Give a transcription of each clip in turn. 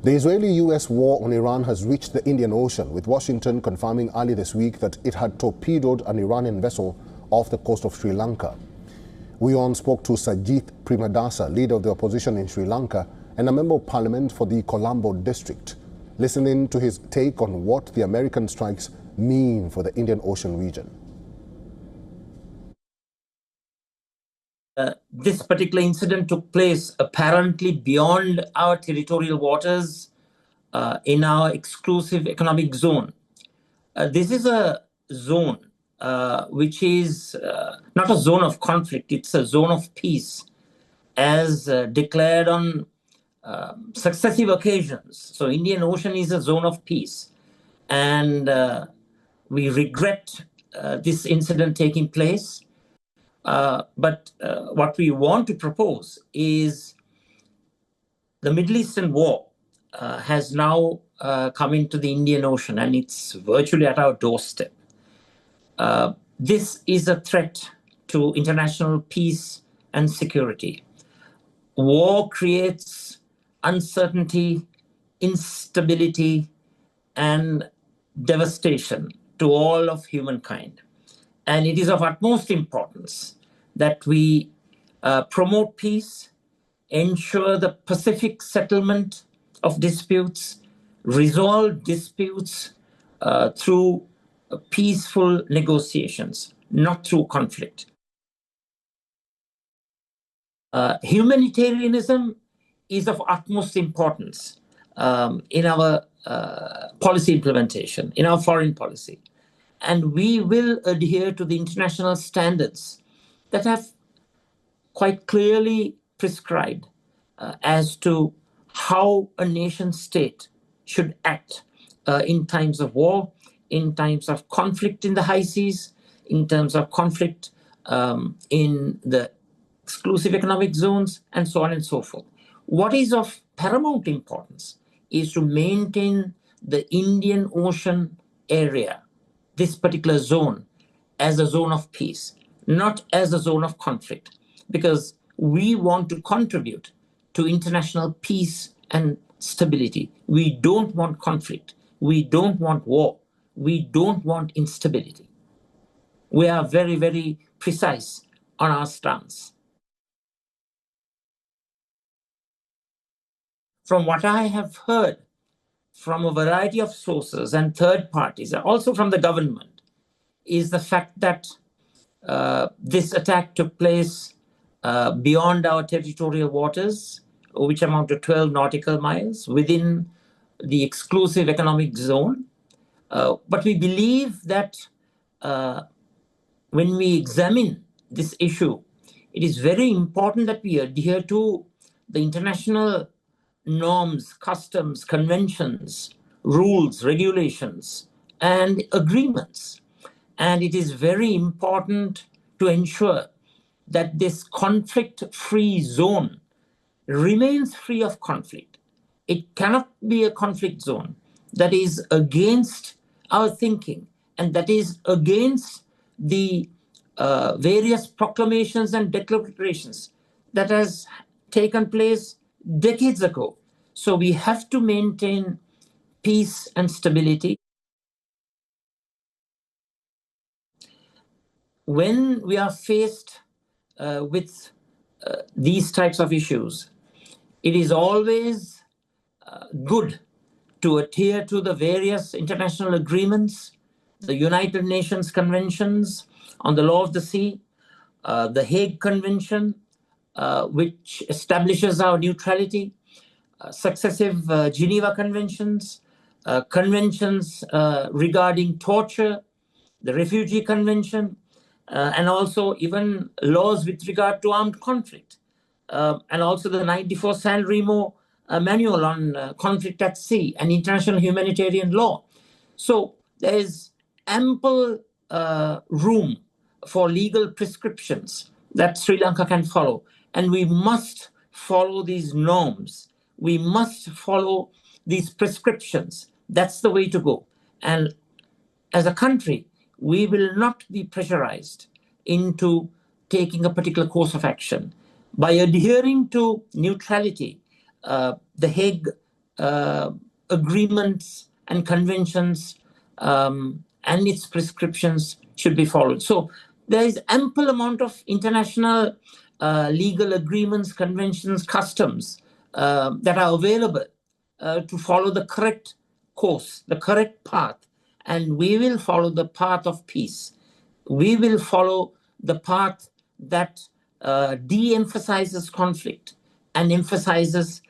The Israeli-US war on Iran has reached the Indian Ocean, with Washington confirming early this week that it had torpedoed an Iranian vessel off the coast of Sri Lanka. WION spoke to Sajith, Premadasa, leader of the opposition in Sri Lanka and a member of parliament for the Colombo district, listening to his take on what the American strikes mean for the Indian Ocean region. This particular incident took place apparently beyond our territorial waters in our exclusive economic zone. This is a zone which is not a zone of conflict, it's a zone of peace, as declared on successive occasions. So Indian Ocean is a zone of peace. And we regret this incident taking place. But what we want to propose is the Middle Eastern war has now come into the Indian Ocean, and it's virtually at our doorstep. This is a threat to international peace and security. War creates uncertainty, instability, and devastation to all of humankind. And it is of utmost importance that we promote peace, ensure the pacific settlement of disputes, resolve disputes through peaceful negotiations, not through conflict. Humanitarianism is of utmost importance in our policy implementation, in our foreign policy. And we will adhere to the international standards that have quite clearly prescribed as to how a nation state should act in times of war, in times of conflict in the high seas, in terms of conflict in the exclusive economic zones, and so on and so forth. What is of paramount importance is to maintain the Indian Ocean area, this particular zone, as a zone of peace, not as a zone of conflict, because we want to contribute to international peace and stability. We don't want conflict. We don't want war. We don't want instability. We are very, very precise on our stance. From what I have heard from a variety of sources and third parties, also from the government, is the fact that this attack took place beyond our territorial waters, which amount to 12 nautical miles within the exclusive economic zone. But we believe that when we examine this issue, it is very important that we adhere to the international norms, customs, conventions, rules, regulations, and agreements. And it is very important to ensure that this conflict-free zone remains free of conflict. It cannot be a conflict zone that is against our thinking and that is against the various proclamations and declarations that has taken place decades ago. So we have to maintain peace and stability. When we are faced with these types of issues, it is always good to adhere to the various international agreements, the United Nations conventions on the law of the sea, the Hague Convention, which establishes our neutrality, successive Geneva Conventions, conventions regarding torture, the Refugee Convention, and also even laws with regard to armed conflict, and also the 94 San Remo Manual on Conflict at Sea and international humanitarian law. So there is ample room for legal prescriptions that Sri Lanka can follow. And we must follow these norms. We must follow these prescriptions. That's the way to go. And as a country, we will not be pressurized into taking a particular course of action. By adhering to neutrality, the Hague agreements and conventions and its prescriptions should be followed. So there is ample amount of international legal agreements, conventions, customs that are available to follow the correct course, the correct path. And we will follow the path of peace. We will follow the path that de-emphasizes conflict and emphasizes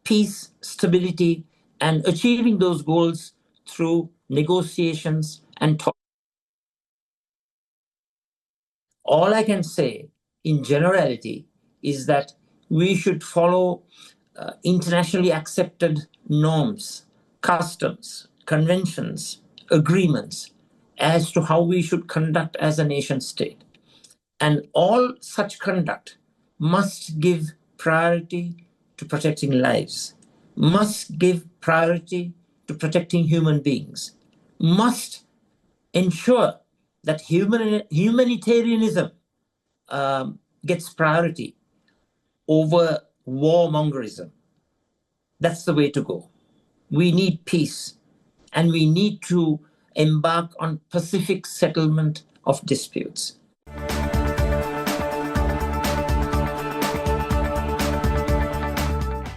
peace, stability, and achieving those goals through negotiations and talk. All I can say in generality is that we should follow internationally accepted norms, customs, conventions, agreements as to how we should conduct as a nation state. And all such conduct must give priority to protecting lives, must give priority to protecting human beings, must ensure that humanitarianism gets priority over warmongerism. That's the way to go. We need peace, and we need to embark on pacific settlement of disputes.